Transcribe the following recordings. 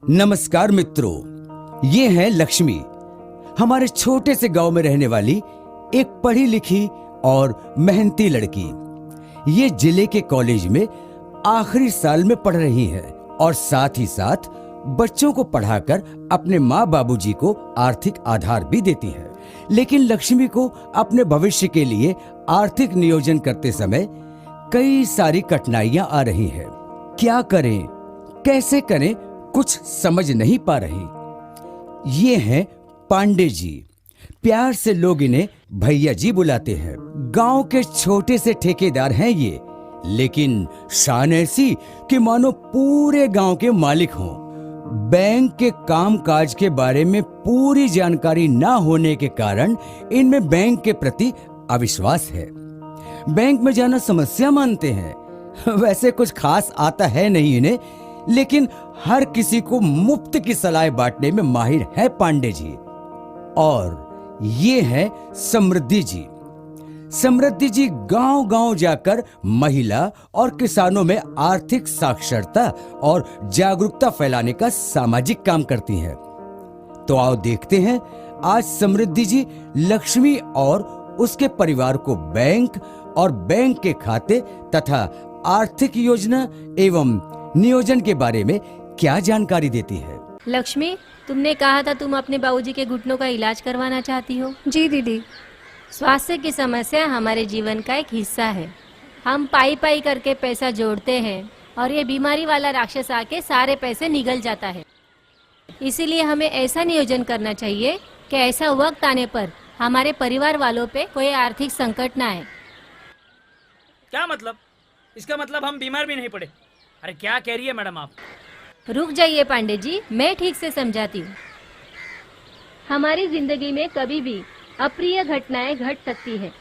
नमस्कार मित्रों, ये है लक्ष्मी, हमारे छोटे से गांव में रहने वाली एक पढ़ी लिखी और मेहनती लड़की। ये जिले के कॉलेज में आखिरी साल में पढ़ रही है और साथ ही साथ बच्चों को पढ़ाकर अपने माँ बाबूजी को आर्थिक आधार भी देती है। लेकिन लक्ष्मी को अपने भविष्य के लिए आर्थिक नियोजन करते समय कई सारी कठिनाइयां आ रही हैं। क्या करें, कैसे करें, कुछ समझ नहीं पा रही। ये हैं पांडे जी। प्यार से लोग इन्हें भैया जी बुलाते हैं। गांव के छोटे से ठेकेदार हैं ये, लेकिन शान ऐसी कि मानो पूरे गांव के मालिक हों। बैंक के कामकाज के बारे में पूरी जानकारी ना होने के कारण इनमें बैंक के प्रति अविश्वास है। बैंक में जाना समस्या मानते हैं। वैसे कुछ खास आता है नहीं इन्हें, लेकिन हर किसी को मुफ्त की सलाह बांटने में माहिर है पांडे जी। और ये है समृद्धि जी। समृद्धि जी गांव-गांव जाकर महिला और किसानों में आर्थिक साक्षरता और जागरूकता फैलाने का सामाजिक काम करती हैं। तो आओ देखते हैं आज समृद्धि जी लक्ष्मी और उसके परिवार को बैंक और बैंक के खाते तथा आर्थिक योजना एवं नियोजन के बारे में क्या जानकारी देती है। लक्ष्मी, तुमने कहा था तुम अपने बाबूजी के घुटनों का इलाज करवाना चाहती हो। जी दीदी। स्वास्थ्य की समस्या हमारे जीवन का एक हिस्सा है। हम पाई पाई करके पैसा जोड़ते हैं और ये बीमारी वाला राक्षस आके सारे पैसे निगल जाता है। इसीलिए हमें ऐसा नियोजन करना चाहिए कि ऐसा वक्त आने पर हमारे परिवार वालों पे कोई आर्थिक संकट ना आए। क्या मतलब? इसका मतलब हम बीमार भी नहीं पड़े। अरे क्या कह रही है मैडम आप? रुक जाइए पांडे जी, मैं ठीक से समझाती हूँ। हमारी जिंदगी में कभी भी अप्रिय घटनाएं घट सकती है।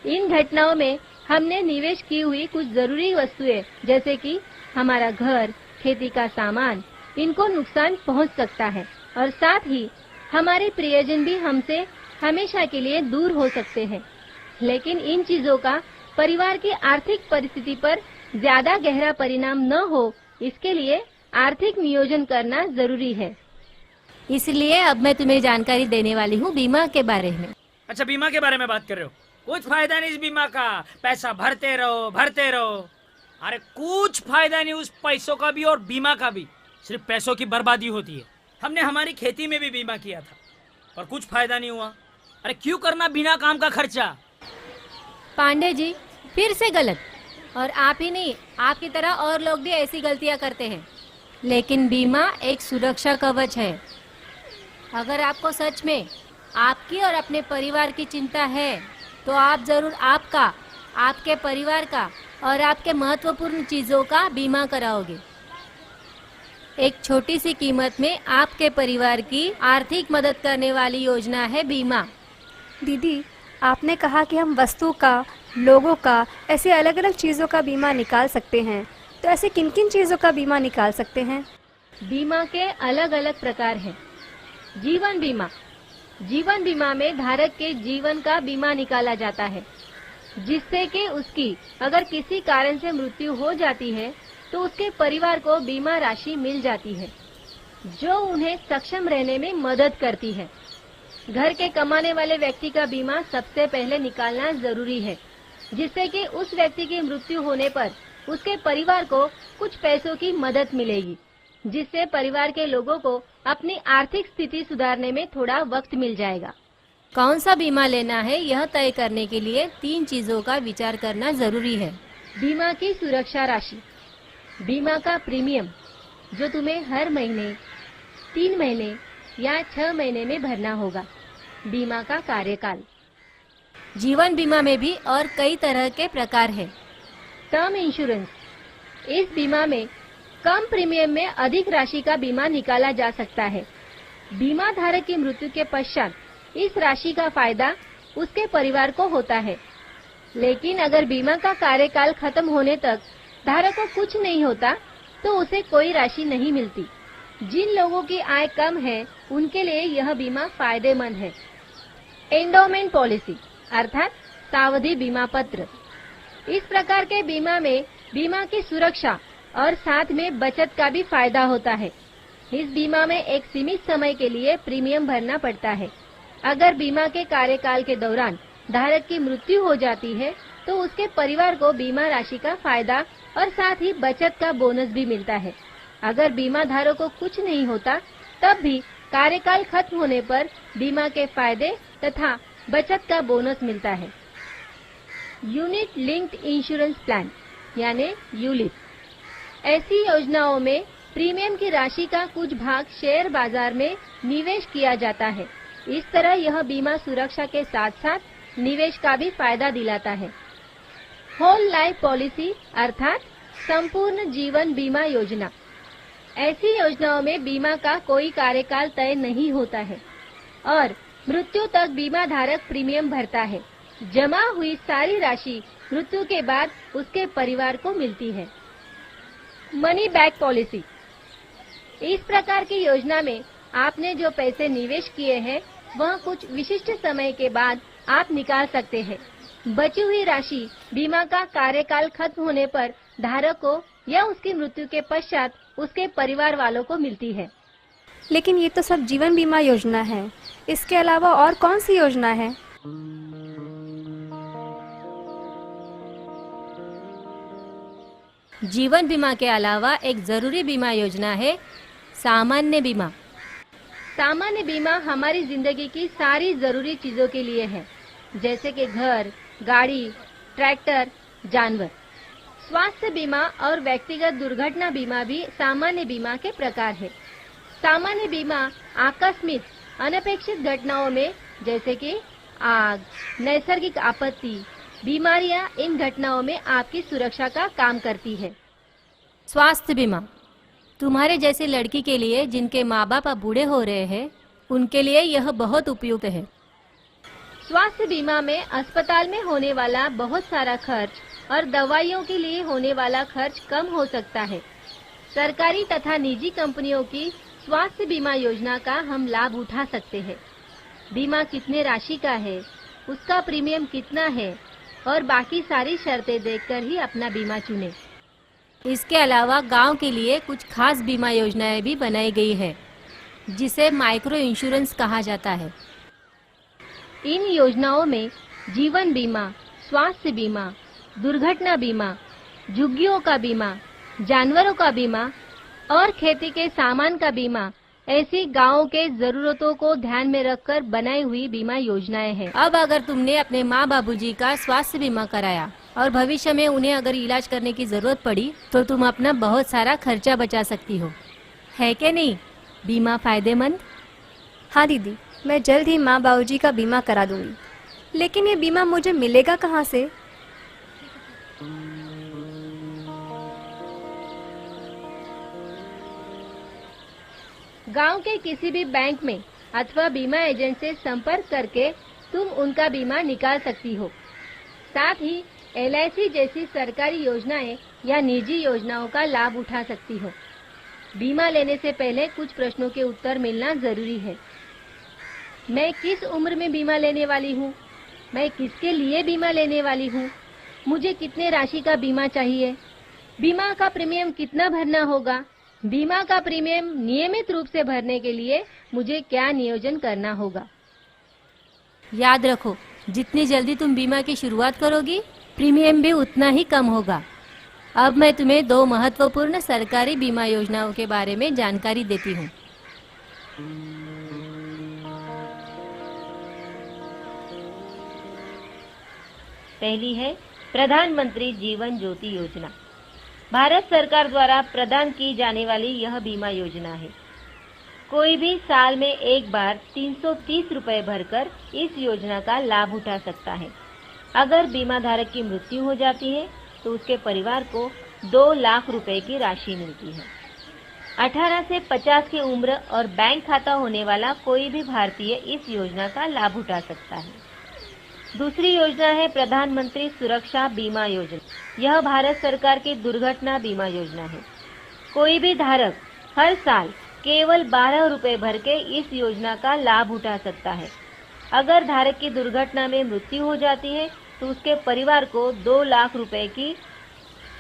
इन घटनाओं में हमने निवेश की हुई कुछ जरूरी वस्तुएं जैसे कि हमारा घर, खेती का सामान, इनको नुकसान पहुंच सकता है और साथ ही हमारे प्रियजन भी हमसे हमेशा के लिए दूर हो सकते हैं। लेकिन इन चीजों का परिवार की आर्थिक परिस्थिति पर ज्यादा गहरा परिणाम न हो, इसके लिए आर्थिक नियोजन करना जरूरी है। इसलिए अब मैं तुम्हें जानकारी देने वाली हूँ बीमा के बारे में। अच्छा, बीमा के बारे में बात कर रहे हो? कुछ फायदा नहीं इस बीमा का, पैसा भरते रहो भरते रहो। अरे कुछ फायदा नहीं उस पैसों का भी और बीमा का भी, सिर्फ पैसों की बर्बादी होती है। हमने हमारी खेती में भी बीमा किया था और कुछ फायदा नहीं हुआ। अरे क्यों करना बिना काम का खर्चा? पांडे जी फिर से गलत। और आप ही नहीं, आपकी तरह और लोग भी ऐसी गलतियां करते हैं। लेकिन बीमा एक सुरक्षा कवच है। अगर आपको सच में आपकी और अपने परिवार की चिंता है तो आप जरूर आपका, आपके परिवार का और आपके महत्वपूर्ण चीज़ों का बीमा कराओगे। एक छोटी सी कीमत में आपके परिवार की आर्थिक मदद करने वाली योजना है बीमा। दीदी, आपने कहा कि हम वस्तु का, लोगों का, ऐसे अलग अलग चीज़ों का बीमा निकाल सकते हैं। तो ऐसे किन किन चीज़ों का बीमा निकाल सकते हैं? बीमा के अलग अलग प्रकार हैं। जीवन बीमा। जीवन बीमा में धारक के जीवन का बीमा निकाला जाता है, जिससे कि उसकी अगर किसी कारण से मृत्यु हो जाती है तो उसके परिवार को बीमा राशि मिल जाती है, जो उन्हें सक्षम रहने में मदद करती है। घर के कमाने वाले व्यक्ति का बीमा सबसे पहले निकालना जरूरी है, जिससे कि उस व्यक्ति की मृत्यु होने पर उसके परिवार को कुछ पैसों की मदद मिलेगी, जिससे परिवार के लोगों को अपनी आर्थिक स्थिति सुधारने में थोड़ा वक्त मिल जाएगा। कौन सा बीमा लेना है यह तय करने के लिए 3 चीजों का विचार करना जरूरी है। बीमा की सुरक्षा राशि, बीमा का प्रीमियम जो तुम्हें हर महीने, 3 महीने या 6 महीने में भरना होगा। बीमा का कार्यकाल। जीवन बीमा में भी और कई तरह के प्रकार हैं। टर्म इंश्योरेंस, इस बीमा में कम प्रीमियम में अधिक राशि का बीमा निकाला जा सकता है। बीमा धारक की मृत्यु के पश्चात इस राशि का फायदा उसके परिवार को होता है। लेकिन अगर बीमा का कार्यकाल खत्म होने तक धारक को कुछ नहीं होता तो उसे कोई राशि नहीं मिलती। जिन लोगों की आय कम है उनके लिए यह बीमा फायदेमंद है। एंडोमेंट पॉलिसी अर्थात सावधि बीमा पत्र। इस प्रकार के बीमा में बीमा की सुरक्षा और साथ में बचत का भी फायदा होता है। इस बीमा में एक सीमित समय के लिए प्रीमियम भरना पड़ता है। अगर बीमा के कार्यकाल के दौरान धारक की मृत्यु हो जाती है तो उसके परिवार को बीमा राशि का फायदा और साथ ही बचत का बोनस भी मिलता है। अगर बीमा धारक को कुछ नहीं होता तब भी कार्यकाल खत्म होने पर बीमा के फायदे तथा बचत का बोनस मिलता है। यूनिट लिंक्ड इंश्योरेंस प्लान यानी यूलिप। ऐसी योजनाओं में प्रीमियम की राशि का कुछ भाग शेयर बाजार में निवेश किया जाता है। इस तरह यह बीमा सुरक्षा के साथ साथ निवेश का भी फायदा दिलाता है। होल लाइफ पॉलिसी अर्थात संपूर्ण जीवन बीमा योजना। ऐसी योजनाओं में बीमा का कोई कार्यकाल तय नहीं होता है और मृत्यु तक बीमा धारक प्रीमियम भरता है। जमा हुई सारी राशि मृत्यु के बाद उसके परिवार को मिलती है। Money back policy. इस प्रकार की योजना में आपने जो पैसे निवेश किए हैं वह कुछ विशिष्ट समय के बाद आप निकाल सकते हैं। बची हुई राशि बीमा का कार्यकाल खत्म होने पर धारक को या उसकी मृत्यु के पश्चात उसके परिवार वालों को मिलती है। लेकिन ये तो सब जीवन बीमा योजना है, इसके अलावा और कौन सी योजना है? जीवन बीमा के अलावा एक जरूरी बीमा योजना है सामान्य बीमा। सामान्य बीमा हमारी जिंदगी की सारी जरूरी चीजों के लिए है, जैसे कि घर, गाड़ी, ट्रैक्टर, जानवर। स्वास्थ्य बीमा और व्यक्तिगत दुर्घटना बीमा भी सामान्य बीमा के प्रकार है। सामान्य बीमा आकस्मिक अनपेक्षित घटनाओं में जैसे कि आग, नैसर्गिक आपत्ति, बीमारियां, इन घटनाओं में आपकी सुरक्षा का काम करती है। स्वास्थ्य बीमा तुम्हारे जैसे लड़की के लिए जिनके माँ बाप अब बूढ़े हो रहे हैं उनके लिए यह बहुत उपयुक्त है। स्वास्थ्य बीमा में अस्पताल में होने वाला बहुत सारा खर्च और दवाइयों के लिए होने वाला खर्च कम हो सकता है। सरकारी तथा निजी कंपनियों की स्वास्थ्य बीमा योजना का हम लाभ उठा सकते हैं। बीमा कितने राशि का है, उसका प्रीमियम कितना है और बाकी सारी शर्तें देखकर ही अपना बीमा चुनें। इसके अलावा गांव के लिए कुछ खास बीमा योजनाएं भी बनाई गई है जिसे माइक्रो इंश्योरेंस कहा जाता है। इन योजनाओं में जीवन बीमा, स्वास्थ्य बीमा, दुर्घटना बीमा, झुग्गियों का बीमा, जानवरों का बीमा और खेती के सामान का बीमा ऐसी गांवों के जरूरतों को ध्यान में रखकर बनाई हुई बीमा योजनाएं हैं। अब अगर तुमने अपने माँ बाबूजी का स्वास्थ्य बीमा कराया और भविष्य में उन्हें अगर इलाज करने की जरूरत पड़ी तो तुम अपना बहुत सारा खर्चा बचा सकती हो, है क्या नहीं? बीमा फायदेमंद। हाँ दीदी, मैं जल्द ही माँ बाबूजी का बीमा करा दूंगी। लेकिन ये बीमा मुझे मिलेगा कहाँ से? गांव के किसी भी बैंक में अथवा बीमा एजेंट से संपर्क करके तुम उनका बीमा निकाल सकती हो। साथ ही LIC जैसी सरकारी योजनाएं या निजी योजनाओं का लाभ उठा सकती हो। बीमा लेने से पहले कुछ प्रश्नों के उत्तर मिलना जरूरी है। मैं किस उम्र में बीमा लेने वाली हूँ? मैं किसके लिए बीमा लेने वाली हूँ? मुझे कितने राशि का बीमा चाहिए? बीमा का प्रीमियम कितना भरना होगा? बीमा का प्रीमियम नियमित रूप से भरने के लिए मुझे क्या नियोजन करना होगा? याद रखो, जितनी जल्दी तुम बीमा की शुरुआत करोगी प्रीमियम भी उतना ही कम होगा। अब मैं तुम्हें 2 महत्वपूर्ण सरकारी बीमा योजनाओं के बारे में जानकारी देती हूँ। पहली है प्रधानमंत्री जीवन ज्योति योजना। भारत सरकार द्वारा प्रदान की जाने वाली यह बीमा योजना है। कोई भी साल में एक बार 330 रुपए भरकर इस योजना का लाभ उठा सकता है। अगर बीमा धारक की मृत्यु हो जाती है तो उसके परिवार को 2 लाख रुपए की राशि मिलती है। 18 से 50 की उम्र और बैंक खाता होने वाला कोई भी भारतीय इस योजना का लाभ उठा सकता है। दूसरी योजना है प्रधानमंत्री सुरक्षा बीमा योजना। यह भारत सरकार की दुर्घटना बीमा योजना है। कोई भी धारक हर साल केवल 12 रुपए भर के इस योजना का लाभ उठा सकता है। अगर धारक की दुर्घटना में मृत्यु हो जाती है तो उसके परिवार को 2 लाख रुपए की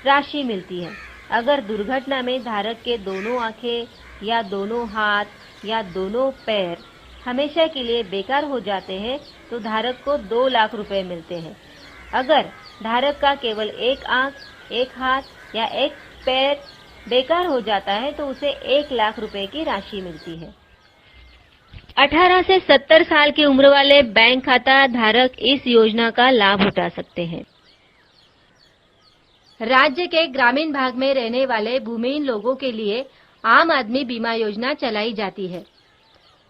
राशि मिलती है। अगर दुर्घटना में धारक के दोनों आंखें या दोनों हाथ या दोनों पैर हमेशा के लिए बेकार हो जाते हैं तो धारक को 2 लाख रुपए मिलते हैं। अगर धारक का केवल एक आंख, एक हाथ या एक पैर बेकार हो जाता है तो उसे 1 लाख रुपए की राशि मिलती है। 18 से 70 साल की उम्र वाले बैंक खाता धारक इस योजना का लाभ उठा सकते हैं। राज्य के ग्रामीण भाग में रहने वाले भूमिहीन लोगों के लिए आम आदमी बीमा योजना चलाई जाती है।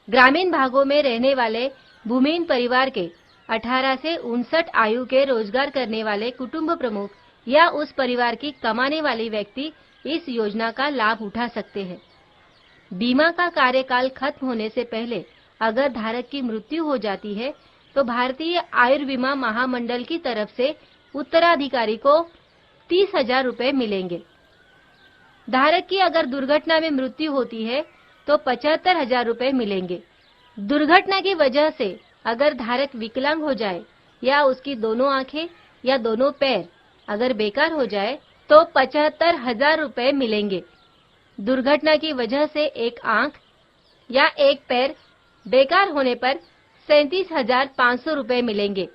ग्रामीण भागों में रहने वाले भूमिहीन परिवार के 18 से 59 आयु के रोजगार करने वाले कुटुंब प्रमुख या उस परिवार की कमाने वाली व्यक्ति इस योजना का लाभ उठा सकते हैं। बीमा का कार्यकाल खत्म होने से पहले अगर धारक की मृत्यु हो जाती है तो भारतीय आयुर्विमा महामंडल की तरफ से उत्तराधिकारी को 30,000 रुपए मिलेंगे। धारक की अगर दुर्घटना में मृत्यु होती है तो 75,000 रुपए मिलेंगे। दुर्घटना की वजह से अगर धारक विकलांग हो जाए या उसकी दोनों आंखें या दोनों पैर अगर बेकार हो जाए तो 75,000 रुपए मिलेंगे। दुर्घटना की वजह से एक आंख या एक पैर बेकार होने पर 37,500 रुपए मिलेंगे।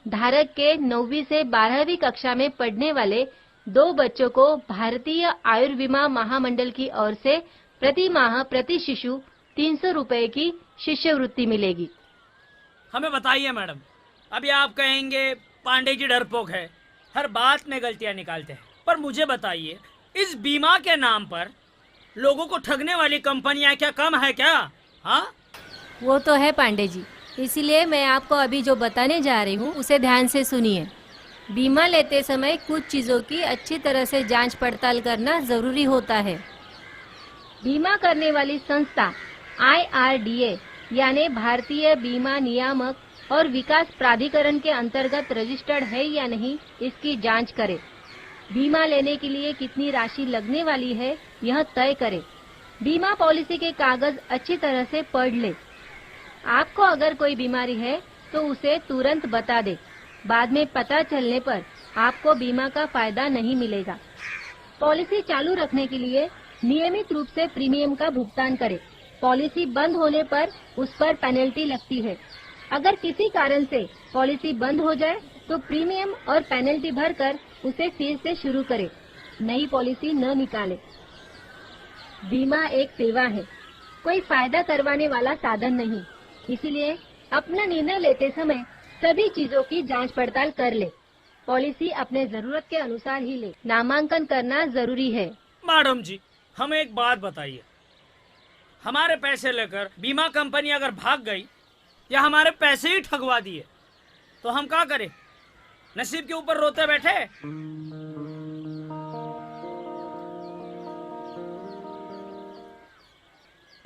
धारक के 9वीं से 12वीं कक्षा में पढ़ने वाले 2 बच्चों को भारतीय आयुर्विमा महामंडल की ओर से प्रति माह प्रति शिशु 300 रुपए की शिष्यवृत्ति मिलेगी। हमें बताइए मैडम, अभी आप कहेंगे पांडे जी डरपोक है, हर बात में गलतियां निकालते हैं, पर मुझे बताइए इस बीमा के नाम पर लोगों को ठगने वाली कंपनियां क्या कम है क्या? हाँ, वो तो है पांडे जी, इसीलिए मैं आपको अभी जो बताने जा रही हूँ उसे ध्यान से सुनिए। बीमा लेते समय कुछ चीज़ों की अच्छी तरह से जांच पड़ताल करना जरूरी होता है। बीमा करने वाली संस्था IRDA यानी भारतीय बीमा नियामक और विकास प्राधिकरण के अंतर्गत रजिस्टर्ड है या नहीं, इसकी जांच करें। बीमा लेने के लिए कितनी राशि लगने वाली है यह तय करें। बीमा पॉलिसी के कागज अच्छी तरह से पढ़ ले। आपको अगर कोई बीमारी है तो उसे तुरंत बता दे। बाद में पता चलने पर आपको बीमा का फायदा नहीं मिलेगा। पॉलिसी चालू रखने के लिए नियमित रूप से प्रीमियम का भुगतान करें। पॉलिसी बंद होने पर उस पर पेनल्टी लगती है। अगर किसी कारण से पॉलिसी बंद हो जाए तो प्रीमियम और पेनल्टी भरकर उसे फिर से शुरू करें। नई पॉलिसी न निकाले। बीमा एक सेवा है, कोई फायदा करवाने वाला साधन नहीं। इसीलिए अपना निर्णय लेते समय सभी चीजों की जांच पड़ताल कर ले। पॉलिसी अपने जरूरत के अनुसार ही ले। नामांकन करना जरूरी है। मैडम जी, हमें एक बात बताइए, हमारे पैसे लेकर बीमा कंपनी अगर भाग गई या हमारे पैसे ही ठगवा दिए तो हम क्या करें? नसीब के ऊपर रोते बैठे?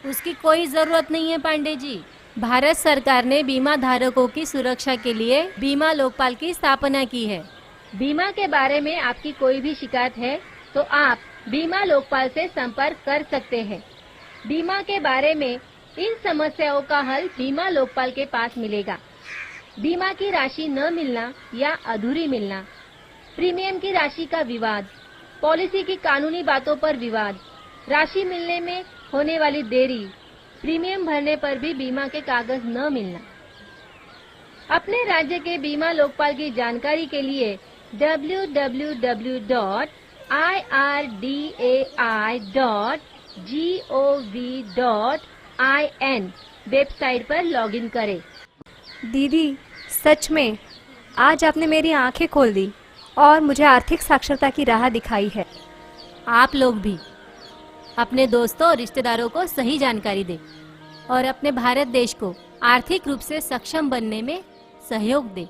उसकी कोई जरूरत नहीं है पांडे जी। भारत सरकार ने बीमा धारकों की सुरक्षा के लिए बीमा लोकपाल की स्थापना की है। बीमा के बारे में आपकी कोई भी शिकायत है तो आप बीमा लोकपाल से संपर्क कर सकते हैं। बीमा के बारे में इन समस्याओं का हल बीमा लोकपाल के पास मिलेगा। बीमा की राशि न मिलना या अधूरी मिलना, प्रीमियम की राशि का विवाद, पॉलिसी की कानूनी बातों पर विवाद, राशि मिलने में होने वाली देरी, प्रीमियम भरने पर भी बीमा के कागज न मिलना। अपने राज्य के बीमा लोकपाल की जानकारी के लिए www.irdai.gov.in वेबसाइट पर लॉगिन करें। दीदी, सच में आज आपने मेरी आंखें खोल दी और मुझे आर्थिक साक्षरता की राह दिखाई है। आप लोग भी अपने दोस्तों और रिश्तेदारों को सही जानकारी दें और अपने भारत देश को आर्थिक रूप से सक्षम बनने में सहयोग दें।